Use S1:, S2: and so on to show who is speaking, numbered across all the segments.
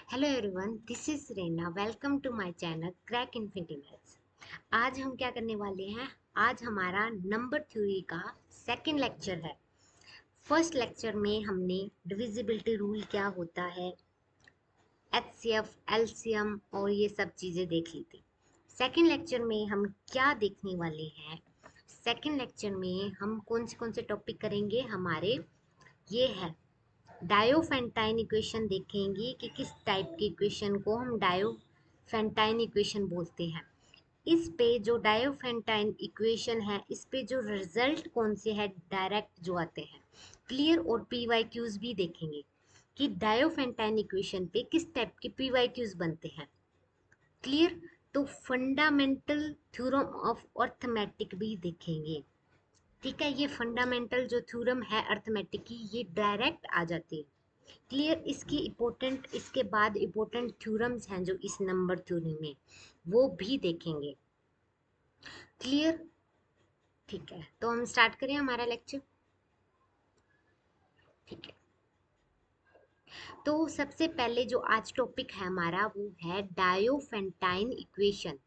S1: Hello everyone, this is Rena. Welcome to my channel crack infinity maths. आज हम क्या करने वाले हैं? आज हमारा नंबर थ्योरी का सेकंड लेक्चर है। फर्स्ट लेक्चर में हमने डिविजिबिलिटी रूल क्या होता है, एचसीएफ, एलसीएम और ये सब चीज़ें देख ली थी। सेकंड लेक्चर में हम क्या देखने वाले हैं? सेकंड लेक्चर में हम कौन से टॉपिक करेंगे? हमारे ये है डायोफेंटाइन इक्वेशन। देखेंगे कि किस टाइप की इक्वेशन को हम डायोफेंटाइन इक्वेशन बोलते हैं। इस पे जो डायोफेंटाइन इक्वेशन है, इस पे जो रिजल्ट कौन से है डायरेक्ट जो आते हैं, क्लियर। और पी वाई क्यूज भी देखेंगे कि डायोफेंटाइन इक्वेशन पे किस टाइप के पी वाई क्यूज बनते हैं, क्लियर। तो फंडामेंटल थ्योरम ऑफ अर्थमेटिक भी देखेंगे। ठीक है, ये फंडामेंटल जो थ्योरम है अर्थमेटिक की, ये डायरेक्ट आ जाती है, क्लियर। इसकी इम्पोर्टेंट, इसके बाद इम्पोर्टेंट थ्योरम्स हैं जो इस नंबर थ्योरी में, वो भी देखेंगे, क्लियर। ठीक है, तो हम स्टार्ट करें हमारा लेक्चर। ठीक है, तो सबसे पहले जो आज टॉपिक है हमारा वो है डायोफेंटाइन इक्वेशन,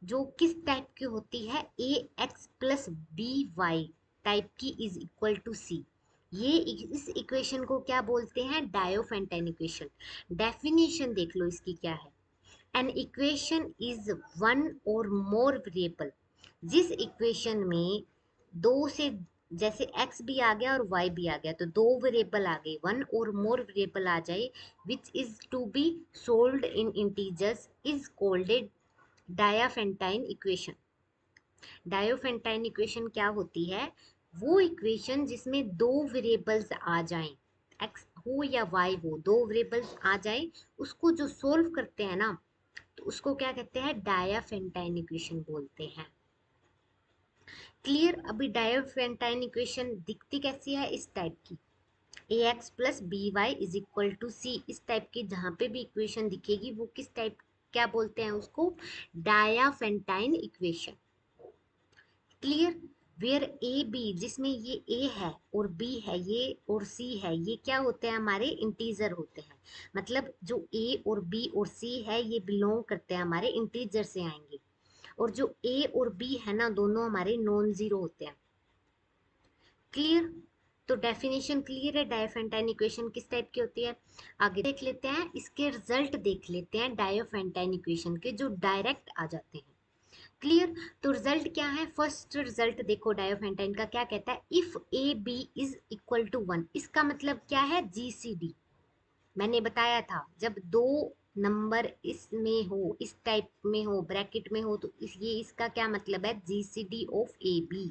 S1: जो किस टाइप की होती है? A X plus B Y type की इज इक्वल टू सी। ये इस इक्वेशन को क्या बोलते हैं? Diophantine equation. डेफिनेशन देख लो इसकी क्या है। एन इक्वेशन इज वन और मोर वेरिएबल, जिस इक्वेशन में दो से, जैसे x भी आ गया और y भी आ गया, तो दो वेरिएबल आ गए, वन और मोर वेरिएबल आ जाए, which is to be solved in integers is called a Diophantine equation. Diophantine equation क्या होती है? वो इक्वेशन जिसमें दो वेरिएबल्स आ जाएं, x हो या y हो, दो वेरिएबल्स आ जाएं, उसको जो सोल्व करते हैं ना, तो उसको क्या कहते हैं? डायाफेंटाइन इक्वेशन बोलते हैं, क्लियर। अभी डायोफेंटाइन इक्वेशन दिखती कैसी है? इस टाइप की, A X plus B Y is equal to C. इस टाइप की जहाँ पे भी इक्वेशन दिखेगी वो किस टाइप, क्या बोलते हैं उसको? Diophantine equation, clear. Where A B, जिसमें ये ए है और बी है, ये और सी है, ये क्या होते हैं? हमारे इंटीजर होते हैं। मतलब जो ए और बी और सी है ये बिलोंग करते हैं, हमारे इंटीजर से आएंगे। और जो ए और बी है ना, दोनों हमारे नॉन जीरो होते हैं, क्लियर। तो डेफिनेशन क्लियर है, डायोफेंटाइन इक्वेशन किस टाइप की होती है। आगे देख लेते हैं, इसके रिजल्ट देख लेते हैं डायोफेंटाइन इक्वेशन के, जो डायरेक्ट आ जाते हैं, क्लियर। तो रिजल्ट क्या है? फर्स्ट रिजल्ट देखो डायोफेंटाइन का क्या कहता है? If A B is equal to one. इसका मतलब क्या है? जीसीडी। मैंने बताया था, जब दो नंबर इसमें हो, इस टाइप में हो, ब्रैकेट में हो, तो ये इसका क्या मतलब है? GCD of A B.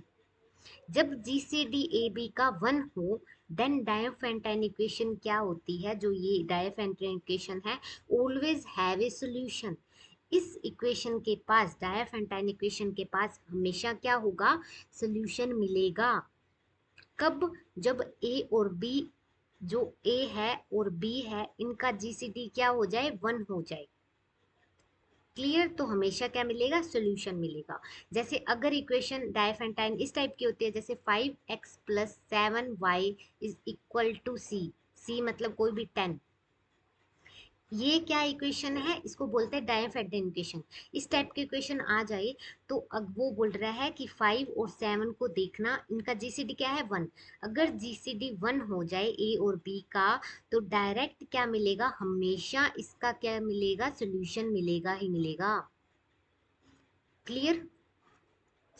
S1: जब जीसीडी ए बी का वन हो, देन डायोफेंटाइन इक्वेशन क्या होती है? जो ये डायोफेंटाइन इक्वेशन है, ऑलवेज हैव ए सॉल्यूशन। इस इक्वेशन के पास, डायोफेंटाइन इक्वेशन के पास हमेशा क्या होगा? सॉल्यूशन मिलेगा। कब? जब ए और बी, जो ए है और बी है, इनका जीसीडी क्या हो जाए? वन हो जाए, क्लियर। तो हमेशा क्या मिलेगा? सोल्यूशन मिलेगा। जैसे अगर इक्वेशन डायफेंटाइन इस टाइप की होती है, जैसे 5x plus 7y is equal to C, C मतलब कोई भी 10, ये क्या इक्वेशन है? इसको बोलते हैं डायफेंटाइन इक्वेशन। इस टाइप की इक्वेशन आ जाए तो अब वो बोल रहा है कि 5 और 7 को देखना, इनका जीसीडी क्या है? वन। अगर जीसीडी वन हो जाए ए और बी का, तो डायरेक्ट क्या मिलेगा? हमेशा इसका क्या मिलेगा? सोल्यूशन मिलेगा ही मिलेगा, क्लियर।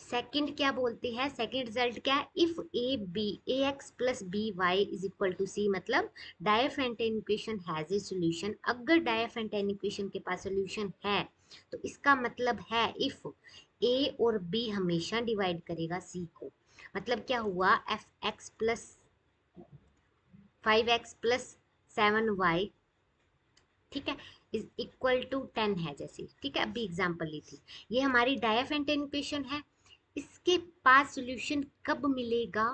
S1: सेकंड क्या बोलते हैं? सेकंड रिजल्ट क्या है? If A B, A X plus B Y is equal to C, मतलब Diophantine equation has a solution. अगर डायफेंटाइन इक्वेशन के पास सोल्यूशन है, तो इसका मतलब है इफ ए और बी हमेशा डिवाइड करेगा सी को। मतलब क्या हुआ? F x plus 5x plus 7y, ठीक है, इज इक्वल टू 10 है, जैसे, ठीक है, अभी एग्जांपल ली थी। ये हमारी डायफेंटाइन इक्वेशन है। इसके पास सॉल्यूशन कब मिलेगा?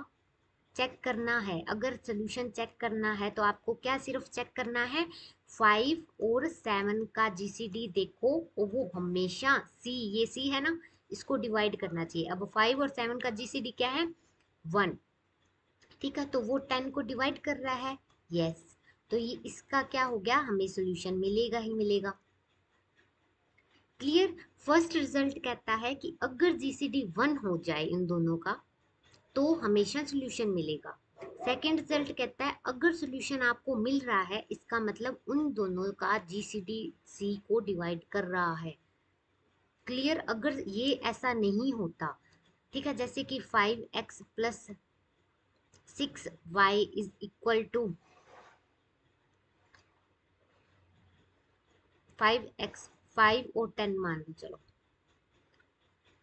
S1: चेक करना है। अगर सॉल्यूशन चेक करना है तो आपको क्या सिर्फ चेक करना है? 5 और 7 का जीसीडी देखो, और वो हमेशा सी, ये सी है ना, इसको डिवाइड करना चाहिए। अब 5 और 7 का जीसीडी क्या है? 1, ठीक है, तो वो 10 को डिवाइड कर रहा है, यस। तो ये इसका क्या हो गया, हमें सोल्यूशन मिलेगा ही मिलेगा। क्लियर। फर्स्ट रिजल्ट कहता है कि अगर जीसीडी 1 हो जाए इन दोनों का तो हमेशा सोल्यूशन मिलेगा। सेकंड रिजल्ट कहता है अगर सोल्यूशन आपको मिल रहा है इसका मतलब उन दोनों का जीसीडी सी को डिवाइड कर रहा है। क्लियर। अगर ये ऐसा नहीं होता, ठीक है, जैसे कि 5x plus 6y is equal to 5x, 5 और 10 मान लो, चलो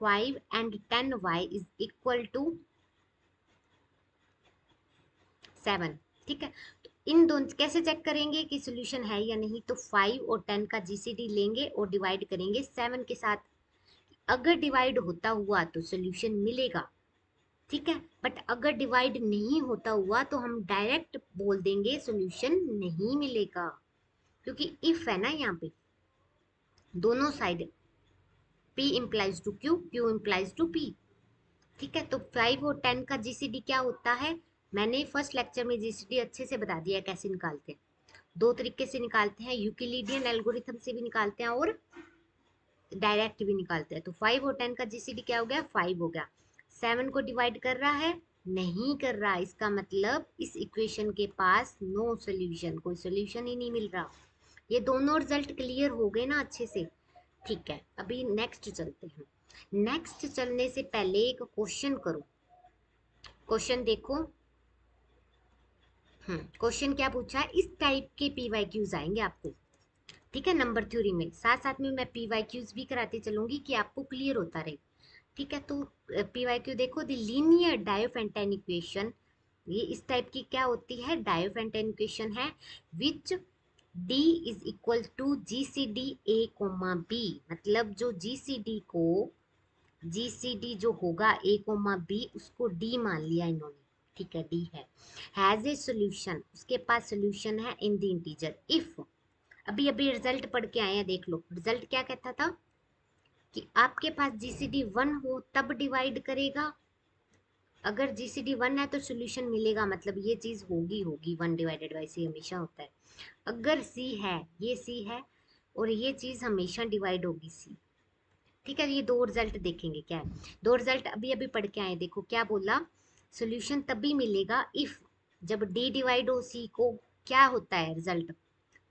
S1: 5 and 10y is equal to 7, ठीक है। तो इन दोनों कैसे चेक करेंगे कि सोल्यूशन है या नहीं, तो 5 और 10 का जीसीडी लेंगे और डिवाइड करेंगे 7 के साथ। अगर डिवाइड होता हुआ तो सोल्यूशन मिलेगा, ठीक है। बट अगर डिवाइड नहीं होता हुआ तो हम डायरेक्ट बोल देंगे सोल्यूशन नहीं मिलेगा, क्योंकि इफ है ना यहाँ पे, दोनों side P implies to Q, Q implies to P, ठीक है। तो 5 और 10 का जीसीडी क्या होता है, मैंने फर्स्ट लेक्चर में जीसीडी अच्छे से बता दिया कैसे निकालते हैं। दो तरीके से निकालते हैं, यूक्लिडियन एल्गोरिथम से भी निकालते हैं और डायरेक्ट भी निकालते हैं। तो 5 और 10 का जीसीडी क्या हो गया, 5 हो गया। 7 को डिवाइड कर रहा है, नहीं कर रहा, इसका मतलब इस इक्वेशन के पास नो सोल्यूशन, कोई सोल्यूशन ही नहीं मिल रहा। ये दोनों रिजल्ट क्लियर हो गए ना अच्छे से, ठीक है। अभी नेक्स्ट चलते हैं। नेक्स्ट चलने से पहले एक क्वेश्चन करो, क्वेश्चन देखो। क्वेश्चन क्या पूछा है, इस टाइप के पीवाईक्यूज आएंगे आपको, ठीक है, नंबर थ्योरी में। साथ साथ में मैं पीवाईक्यूज भी कराते चलूंगी कि आपको क्लियर होता रहे, ठीक है। तो पीवाईक्यू देखो, द लीनियर डायोफेंटाइन इक्वेशन, ये इस टाइप की क्या होती है, डायोफेंटाइन इक्वेशन है, which D is equal to G C D A comma B. मतलब जो जीसीडी को, जीसीडी जो होगा ए कोमा बी, उसको डी मान लिया इन्होंने, ठीक है, डी है। हैज ए सोल्यूशन, उसके पास सोल्यूशन है इन द इंटीजर इफ। अभी अभी रिजल्ट पढ़ के आए हैं, देख लो रिजल्ट क्या कहता था कि आपके पास जीसीडी 1 हो तब डिवाइड करेगा। अगर जीसीडी 1 है तो सोल्यूशन मिलेगा, मतलब ये चीज होगी होगी 1 डिवाइडेड बाई सी हमेशा होता है। अगर सी है, ये सी है और ये चीज हमेशा डिवाइड होगी सी, ठीक है। ये दो रिजल्ट देखेंगे क्या है, दो रिजल्ट अभी अभी पढ़ के आए। देखो क्या बोला, सोल्यूशन तभी मिलेगा इफ, जब डी डिवाइड हो सी को, क्या होता है रिजल्ट,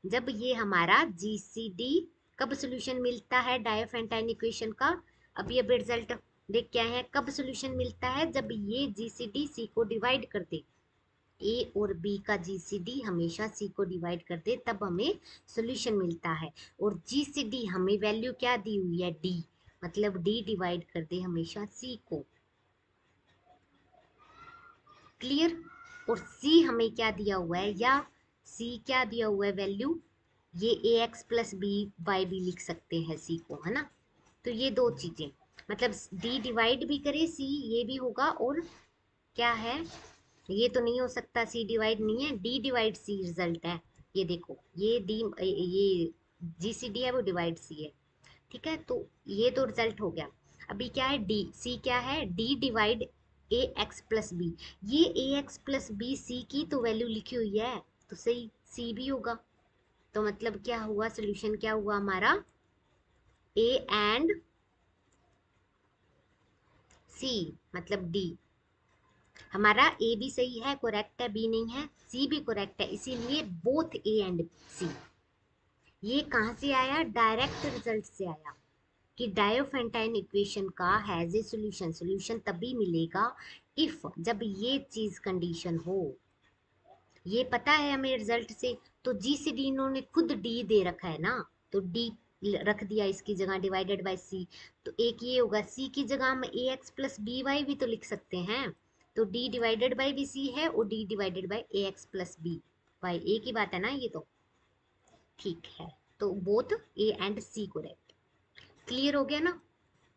S1: जब ये हमारा जीसीडी, कब सोल्यूशन मिलता है डायोफेंटाइन इक्वेशन का, अभी अभी रिजल्ट देख के आए हैं, कब सोल्यूशन मिलता है, जब ये जीसीडी सी को डिवाइड कर दे, ए और बी का जीसीडी हमेशा सी को डिवाइड कर दे, तब हमें सोल्यूशन मिलता है। और जीसीडी हमें वैल्यू क्या दी हुई है, डी, मतलब डी डिवाइड कर दे हमेशा सी को। क्लियर। और सी हमें क्या दिया हुआ है, या सी क्या दिया हुआ है वैल्यू, ये ए एक्स प्लस बी वाई भी लिख सकते हैं सी को, है ना। तो ये दो चीजें, मतलब डी डिवाइड भी करे सी, ये भी होगा, और क्या है, ये तो नहीं हो सकता, सी डिवाइड नहीं है, डी डिवाइड सी रिजल्ट है। ये देखो, ये डी, ये जी सी डी है, वो डिवाइड सी है, ठीक है। तो ये तो रिजल्ट हो गया। अभी क्या है, डी सी क्या है, डी डिवाइड ए एक्स प्लस बी। ये ए एक्स प्लस बी सी की तो वैल्यू लिखी हुई है, तो सही सी भी होगा। तो मतलब क्या हुआ, सोल्यूशन क्या हुआ हमारा, ए एंड सी, मतलब डी। हमारा ए भी सही है, करेक्ट है, बी नहीं है, सी भी करेक्ट है, इसीलिए बोथ ए एंड सी। ये कहाँ से आया, डायरेक्ट रिजल्ट से आया कि डायोफेंटाइन इक्वेशन का हैज ए सोल्यूशन, सोल्यूशन तभी मिलेगा इफ, जब ये चीज कंडीशन हो। ये पता है हमें रिजल्ट से, तो जी से डी इन्होंने खुद डी दे रखा है ना, तो डी रख दिया इसकी जगह डिवाइडेड बाय सी। तो एक ये होगा, सी की जगह हम A X plus B Y भी तो लिख सकते हैं, तो D divided by B C है और D divided by A X plus B Y, एक ही बात है ना ये तो, ठीक है। तो both A and C correct. Clear हो गया ना।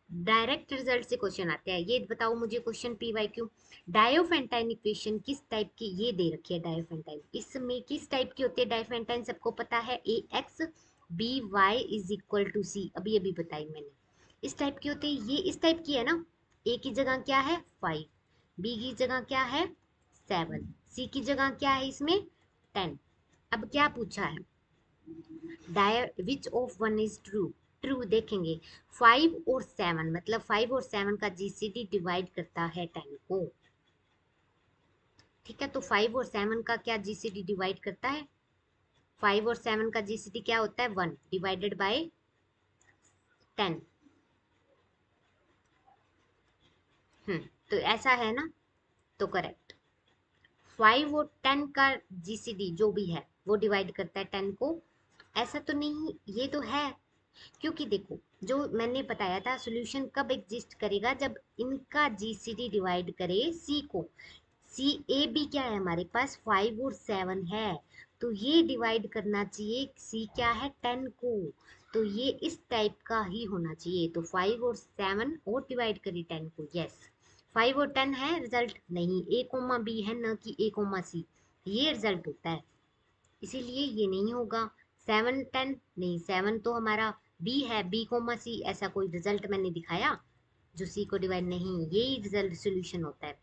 S1: डायरेक्ट रिजल्ट से क्वेश्चन आते हैं, ये बताओ मुझे question P Y Q, Diophantine equation किस टाइप की, ये दे रखी है डायोफेंटाइन, इसमें किस टाइप की होती है डायोफेंटाइन, सबको पता है, A X B Y is equal to C, अभी अभी बताई मैंने, इस टाइप की होती है। ये इस टाइप की है ना, ए की जगह क्या है 5, बी की जगह क्या है 7, सी की जगह क्या है इसमें 10। अब क्या पूछा है, which of one is true. True देखेंगे, 5 और 7, मतलब 5 और 7 का जीसीडी डिवाइड करता है 10 को। ठीक है, तो 5 और 7 का क्या जीसीडी डिवाइड करता है, 5 और 7 का जीसीडी क्या होता है, 1 डिवाइडेड बाय 10। तो ऐसा है ना, तो करेक्ट। 5 और 10 का जीसीडी जो भी है वो डिवाइड करता है 10 को। ऐसा तो नहीं, ये तो है, क्योंकि देखो जो मैंने बताया था, सॉल्यूशन कब एग्जिस्ट करेगा, जब इनका जीसीडी डिवाइड करे सी को। सी ए बी क्या है हमारे पास, 5 और 7 है, तो ये डिवाइड करना चाहिए सी क्या है, 10 को। तो ये इस टाइप का ही होना चाहिए, तो 5 और 7 और डिवाइड करी 10 को, यस। 5 और 10 है रिजल्ट, नहीं ए कोमा बी है, न कि ए कोमा सी, ये रिजल्ट होता है, इसीलिए ये नहीं होगा। 7 10 नहीं, 7 तो हमारा बी है, बी कोमा सी, ऐसा कोई रिजल्ट मैंने दिखाया जो सी को डिवाइड, नहीं, यही रिजल्ट सोल्यूशन होता है,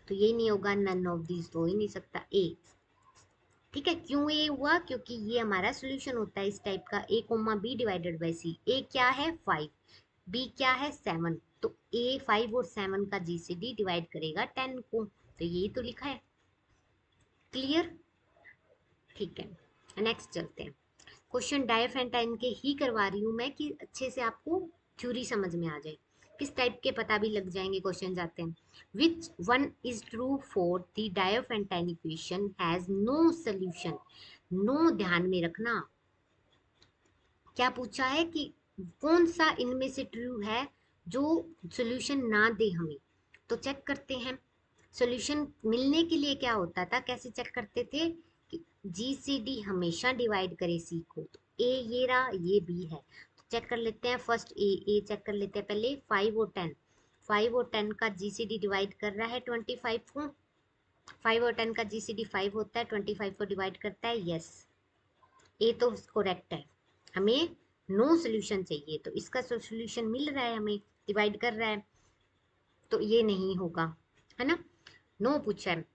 S1: तो ये नहीं होगा, नन ऑफ दीज तो हो ही नहीं सकता, ए। ठीक है, क्यों ए हुआ, क्योंकि ये हमारा सोल्यूशन होता है इस टाइप का, ए कोमा बी डिवाइडेड बाई सी। ए क्या है 5, बी क्या है 7, तो ए 5 और 7 का जीसीडी डिवाइड करेगा 10 को, तो यही तो लिखा है। क्लियर, ठीक है, नेक्स्ट चलते हैं। क्वेश्चन डायफेंटाइन के ही करवा रही हूँ मैं कि अच्छे से आपको थ्योरी समझ में आ जाए, किस टाइप के पता भी लग जाएंगे, क्वेश्चन आते हैं। Which one is true for the Diophantine equation has no solution. नो ध्यान में रखना, क्या पूछा है कि कौन सा इनमें से ट्रू है जो सोल्यूशन ना दे हमें। तो चेक करते हैं, सोल्यूशन मिलने के लिए क्या होता था, कैसे चेक करते थे कि जी सी डी हमेशा डिवाइड करे सी को, तो ए ये रहा, ये बी है, तो चेक कर लेते हैं फर्स्ट ए चेक कर लेते हैं पहले। 5 और 10, 5 और 10 का जी सी डी डिवाइड कर रहा है 25 को, 5 और 10 का जी सी डी 5 होता है, 25 को डिवाइड करता है, यस, ए तो करेक्ट है। हमें नो सोल्यूशन चाहिए, तो इसका सोल्यूशन मिल रहा है हमें, डिवाइड कर रहा है, तो ये नहीं होगा, है ना, नो पूछा है।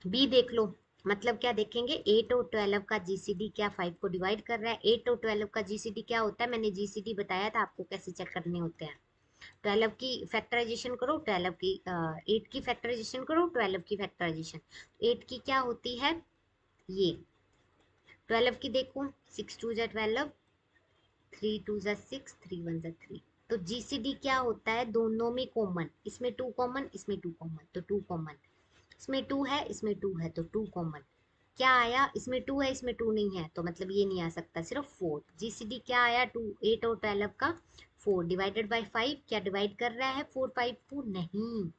S1: बी देख लो, मतलब क्या देखेंगे, 8 और 12 का जीसीडी क्या 5 को डिवाइड कर रहा है, 8 और 12 का जीसीडी क्या होता है, मैंने जीसीडी बताया था आपको कैसे चेक करने होते हैं। 12 की फैक्टराइजेशन करो, 12 की 8 की फैक्टराइजेशन करो, 12 की फैक्टराइजेशन, 8 की क्या होती है ये, 12 की देखो, 6 2 × 12, 3 2 × 6, 3 1 × 3, तो जीसीडी क्या होता है, दोनों में कॉमन, इसमें 2 कॉमन, इसमें 2 कॉमन, तो 2 कॉमन, इसमें 2 है, इसमें 2 है, तो 2 कॉमन, क्या आया, इसमें 2 है, इसमें 2 नहीं है, तो मतलब ये नहीं आ सकता, सिर्फ 4। जीसीडी क्या आया 2, 8 और 12 का 4 डिवाइडेड बाई 5, क्या डिवाइड कर रहा है 4 5 को, नहीं,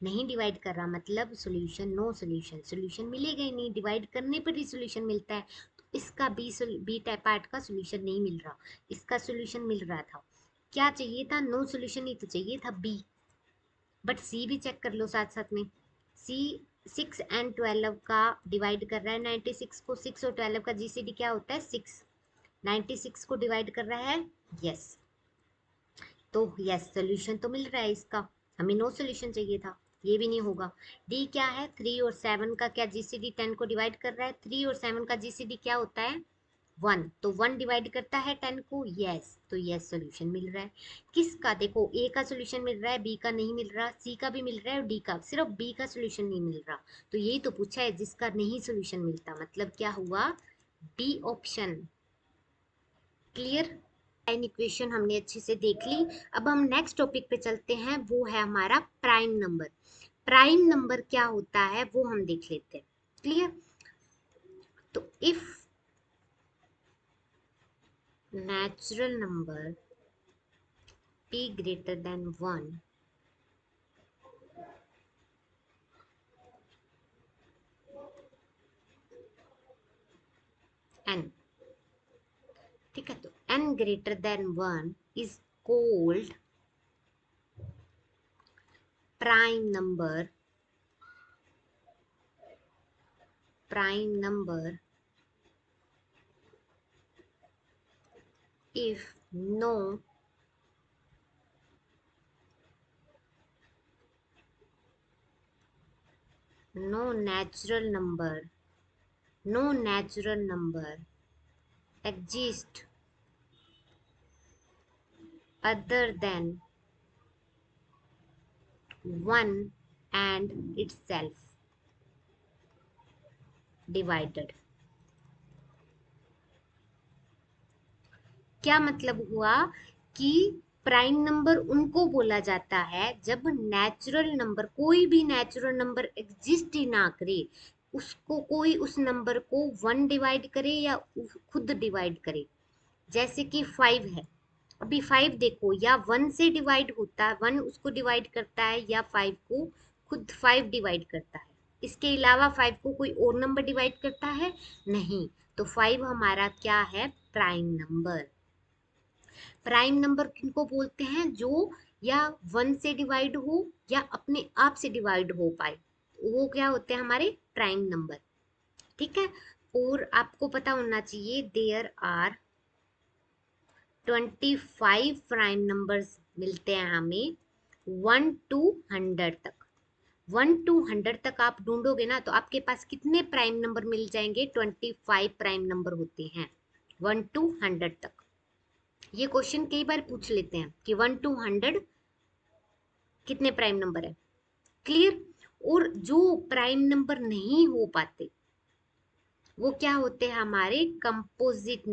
S1: नहीं डिवाइड कर रहा, मतलब सॉल्यूशन नो सॉल्यूशन, सॉल्यूशन मिलेगा ही नहीं, डिवाइड करने पर ही सॉल्यूशन मिलता है, तो इसका बी टाइप पार्ट का सॉल्यूशन नहीं मिल रहा, इसका सॉल्यूशन मिल रहा था, क्या चाहिए था, नो सॉल्यूशन ही तो चाहिए था बी, बट सी भी चेक कर लो साथ साथ में। सी 6 और 12 का डिवाइड कर रहा है 96 को, 6 और 12 का जीसीडी क्या होता है 6, 96 को डिवाइड कर रहा है, यस, तो यस सोल्यूशन तो मिल रहा है इसका, हमें नो सोल्यूशन चाहिए था, ये भी नहीं होगा। डी क्या है, 3 और 7 का क्या जीसीडी 10 को डिवाइड कर रहा है, 3 और 7 का जीसीडी क्या होता है 1, तो 1 डिवाइड करता है 10 को, यस, तो यस सोल्यूशन मिल रहा है। किसका, देखो ए का सोल्यूशन मिल रहा है, बी का नहीं मिल रहा, सी का भी मिल रहा है और डी का, सिर्फ बी का सोल्यूशन नहीं मिल रहा, तो यही तो पूछा है जिसका नहीं सोल्यूशन मिलता, मतलब क्या हुआ, D option. Clear, line equation हमने अच्छे से देख ली। अब हम नेक्स्ट टॉपिक पे चलते हैं, वो है हमारा प्राइम नंबर। प्राइम नंबर क्या होता है वो हम देख लेते हैं। क्लियर, तो if natural number p greater than 1 n, ठीक है, तो n greater than 1 is called prime number, prime number if no natural number, no natural number exist other than 1 and itself divided। क्या मतलब हुआ कि प्राइम नंबर उनको बोला जाता है जब नेचुरल नंबर, कोई भी नेचुरल नंबर एग्जिस्ट ही ना करे, उसको कोई उस नंबर को 1 डिवाइड करे या खुद डिवाइड करे। जैसे कि 5 है, अभी 5 देखो, या 1 से डिवाइड होता है, 1 उसको डिवाइड करता है, या 5 को खुद 5 डिवाइड करता है। इसके अलावा 5 को कोई और नंबर डिवाइड करता है नहीं। तो 5 हमारा क्या है? Prime number. प्राइम नंबर किनको बोलते हैं? जो या 1 से डिवाइड हो या अपने आप से डिवाइड हो पाए, वो क्या होते हैं? हमारे प्राइम नंबर। ठीक है। और आपको पता होना चाहिए देयर आर 25 प्राइम नंबर्स मिलते हैं हमें 1 to 100 तक। 1 to 100 तक आप ढूंढोगे ना तो आपके पास कितने प्राइम नंबर मिल जाएंगे? 25 प्राइम नंबर होते हैं 1 to 100 तक। ये क्वेश्चन कई बार पूछ लेते हैं कि 1 to 100 कितने प्राइम नंबर है। क्लियर। और जो प्राइम नंबर नहीं हो पाते वो क्या होते हैं? हमारे कंपोजिट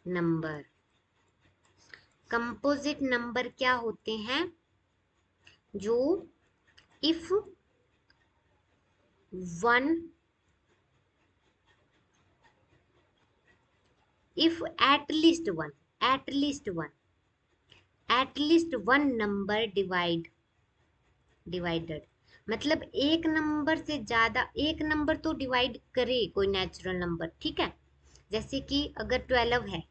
S1: नंबर। कंपोजिट नंबर क्या होते हैं? जो if one if at least one number divided, मतलब एक नंबर से ज्यादा, एक नंबर तो डिवाइड करे कोई नेचुरल नंबर। ठीक है। जैसे कि अगर 12 है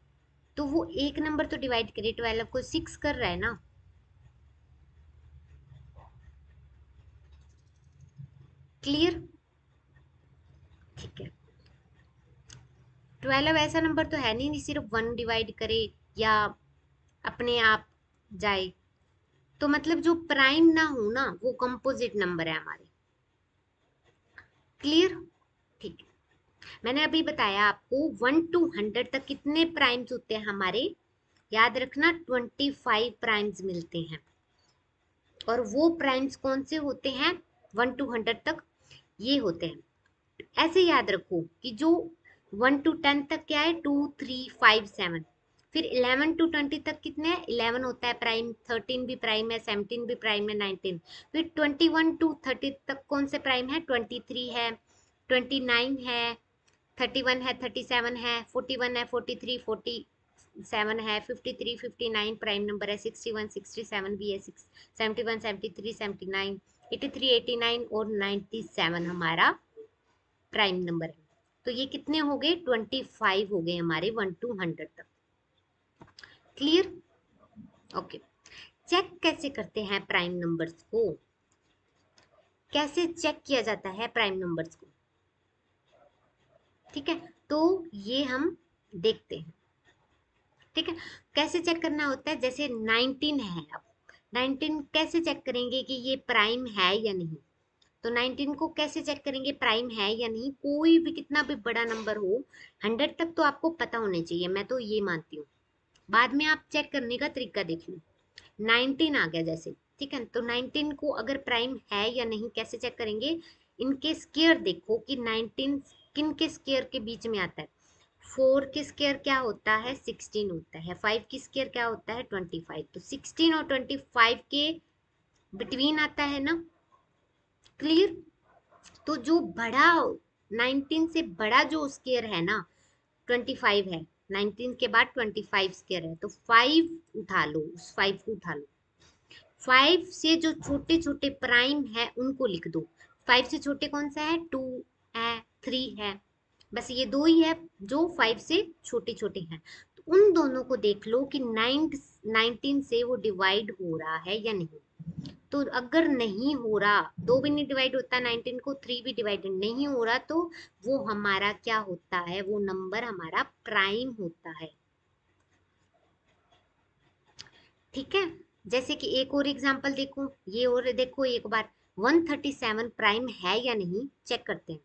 S1: तो वो एक नंबर तो डिवाइड करे, 12 को 6 कर रहा है ना। क्लियर। ठीक है। 12 ऐसा नंबर तो है नहीं सिर्फ 1 डिवाइड करे या अपने आप जाए। तो मतलब जो प्राइम ना हो ना, वो कंपोजिट नंबर है हमारे। क्लियर। ठीक है। मैंने अभी बताया आपको 1 to 100 तक कितने प्राइम्स होते हैं हमारे। याद रखना 25 प्राइम्स मिलते हैं। और वो प्राइम्स कौन से होते हैं? 1 to 100 तक ये होते हैं। ऐसे याद रखो कि जो 1 to 10 तक क्या है? 2 3 5 7। फिर 11 to 20 तक कितने हैं? 11 होता है प्राइम, 13 भी प्राइम है, 17 भी प्राइम है, 19। फिर 21 to 30 तक कौन से प्राइम है? 23 है, 29 है, 31 है, 37 है, 41 है, 43 47 है, 53 59 प्राइम नंबर है, 61 67 भी है, 71 73 79 83 89 और 97 हमारा प्राइम नंबर है। तो ये कितने हो गए? 25 हो गए हमारे 1 to 100 तक। क्लियर। ओके। चेक कैसे करते हैं प्राइम नंबर्स को? कैसे चेक किया जाता है प्राइम नंबर्स को? ठीक है। तो ये हम देखते हैं। ठीक है। कैसे चेक करना होता है? जैसे 19 है, अब 19 कैसे चेक करेंगे कि ये प्राइम है या नहीं? तो 19 को कैसे चेक करेंगे प्राइम है या नहीं? कोई भी कितना भी बड़ा नंबर हो, 100 तक तो आपको पता होने चाहिए, मैं तो ये मानती हूँ। बाद में आप चेक करने का तरीका देख लो। 19 आ गया जैसे, ठीक है, तो 19 को अगर प्राइम है या नहीं कैसे चेक करेंगे? इनके स्क्वायर देखो कि 19 किन के स्क्वायर के बीच में आता है। 4 की स्क्वायर क्या होता है? 16 होता है। 5 की स्क्वायर क्या होता है? 25। तो 16 और 25 के बिटवीन आता है ना। क्लियर। तो जो बड़ा 19 से बड़ा जो स्क्वायर है ना 25 है, 19 के बाद 25 स्क्वायर है, तो 5 उठा लो, उस 5 को उठा लो। 5 से जो छोटे छोटे प्राइम है उनको लिख दो। 5 से छोटे कौन सा है? 2 है, 3 है, बस ये दो ही है जो 5 से छोटे छोटे हैं। तो उन दोनों को देख लो कि 19 से वो डिवाइड हो रहा है या नहीं। तो अगर नहीं हो रहा, दो भी नहीं डिवाइड होता 19 को, 3 भी डिवाइड नहीं हो रहा, तो वो हमारा क्या होता है? वो नंबर हमारा प्राइम होता है। ठीक है। जैसे कि एक और एग्जांपल देखो, ये और देखो एक बार। 137 प्राइम है या नहीं चेक करते हैं।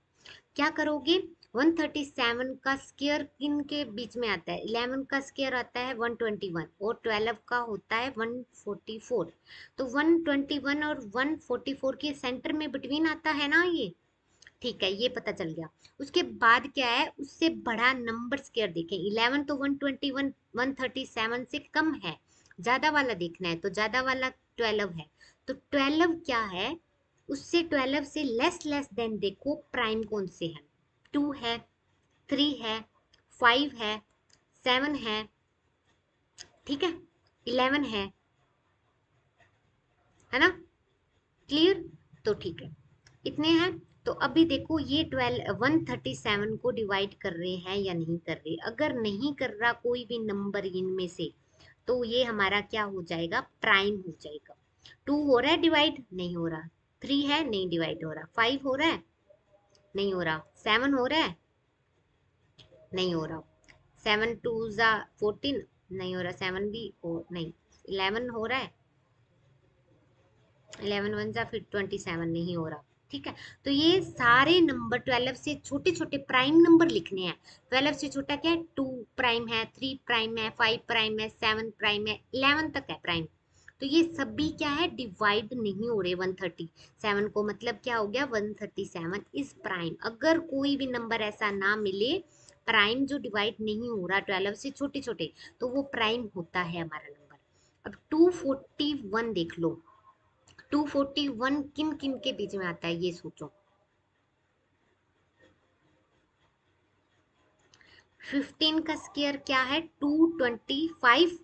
S1: क्या करोगे, 137 का स्क्वायर किन के बीच में आता है, 11 का स्क्वायर आता है 121 और 12 का होता है 144। तो 121 और 144 के सेंटर में बिटवीन आता है ना ये, ठीक है, ये पता चल गया। उसके बाद क्या है, उससे बड़ा नंबर स्क्वायर देखें, 11 तो 121 137 से कम है, ज्यादा वाला देखना है तो ज्यादा वाला 12 है। तो 12 क्या है, उससे 12 से लेस देन देखो प्राइम कौन से है, 2 है, 3 है, 5 है, 7 है, ठीक है, 11 है ना, क्लियर। तो ठीक है, इतने हैं। तो अभी देखो ये 137 को डिवाइड कर रहे हैं या नहीं कर रहे, अगर नहीं कर रहा कोई भी नंबर इनमें से तो ये हमारा क्या हो जाएगा, प्राइम हो जाएगा। 2 हो रहा है डिवाइड, नहीं हो रहा। 3 है, नहीं डिवाइड हो रहा। 5 हो रहा है, नहीं हो रहा। 7 हो रहा है, नहीं हो रहा। 7 टू ज़ा 14, नहीं हो रहा। 7 भी हो नहीं। 11 हो रहा है, 11 वन ज़ा फिर 27, नहीं हो रहा। ठीक है, तो ये सारे नंबर 12 से छोटे छोटे प्राइम नंबर लिखने हैं। 12 से छोटा क्या है, 2 प्राइम है, 3 प्राइम है, 5 प्राइम है, 7 प्राइम है, 11 तक है प्राइम। तो ये सभी क्या है, डिवाइड नहीं हो रहे 137 को, मतलब क्या हो गया, 137 इज प्राइम। अगर कोई भी नंबर ऐसा ना मिले प्राइम जो डिवाइड नहीं हो रहा 12 से छोटे छोटे, तो वो प्राइम होता है हमारा नंबर। अब 241 देख लो, 241 किन किन के बीच में आता है ये सोचो। 15 का स्क्वायर क्या है, 225।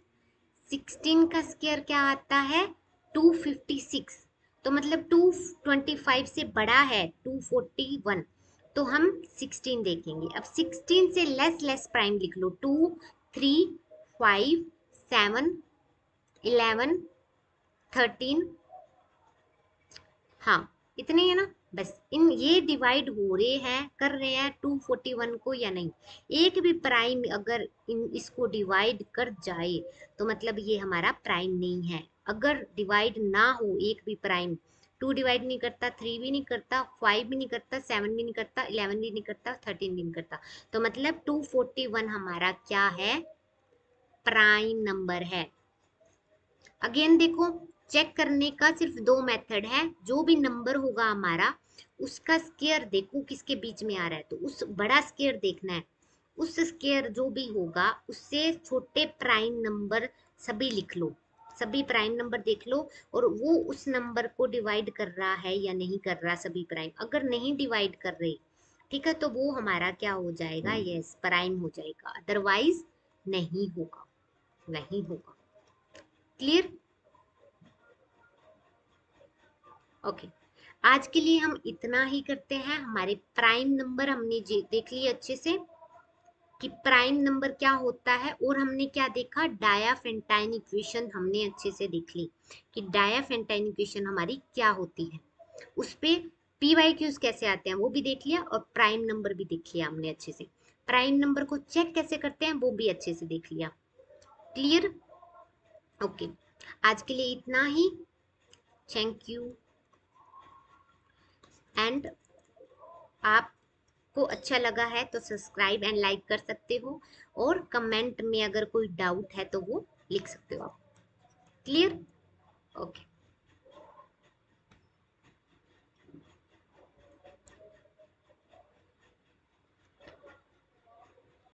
S1: 16 का स्क्वायर क्या आता है, 256। तो मतलब 225 से बड़ा है 241, तो हम 16 देखेंगे। अब 16 से लेस प्राइम लिख लो, 2, 3, 5, 7, 11, 13। हाँ, इतने है ना, बस इन ये डिवाइड हो रहे हैं, कर रहे हैं 241 को या नहीं। एक भी प्राइम अगर इन इसको डिवाइड कर जाए तो मतलब ये हमारा प्राइम नहीं है। अगर डिवाइड ना हो एक भी प्राइम, 2 डिवाइड नहीं करता, 3 भी नहीं करता, 5 भी नहीं करता, 7 भी नहीं करता, 11 भी नहीं करता, 13 भी नहीं करता, तो मतलब 241 हमारा क्या है, प्राइम नंबर है। अगेन देखो, चेक करने का सिर्फ 2 मेथड है। जो भी नंबर होगा हमारा, उसका स्क्वायर देखो किसके बीच में आ रहा है, तो उस बड़ा स्क्वायर देखना है। उस स्क्वायर जो भी होगा उससे छोटे प्राइम नंबर सभी लिख लो, सभी प्राइम नंबर देख लो, और वो उस नंबर को डिवाइड कर रहा है या नहीं कर रहा सभी प्राइम। अगर नहीं डिवाइड कर रहे, ठीक है, तो वो हमारा क्या हो जाएगा, यस प्राइम हो जाएगा, अदरवाइज नहीं होगा, नहीं होगा। Clear, okay. आज के लिए हम इतना ही करते हैं। हमारे प्राइम नंबर हमने देख लिए अच्छे से कि प्राइम नंबर क्या होता है, और हमने क्या देखा, डायाफेंटाइन इक्वेशन हमने अच्छे से देख ली कि डायाफेंटाइन इक्वेशन हमारी क्या होती है। उस पे पी वाई क्यूज कैसे आते हैं वो भी देख लिया, और प्राइम नंबर भी देख लिया हमने अच्छे से। प्राइम नंबर को चेक कैसे करते हैं वो भी अच्छे से देख लिया। Clear, okay. आज के लिए इतना ही। Thank you. एंड आपको अच्छा लगा है तो सब्सक्राइब एंड लाइक कर सकते हो, और कमेंट में अगर कोई डाउट है तो वो लिख सकते हो आप। Clear, okay.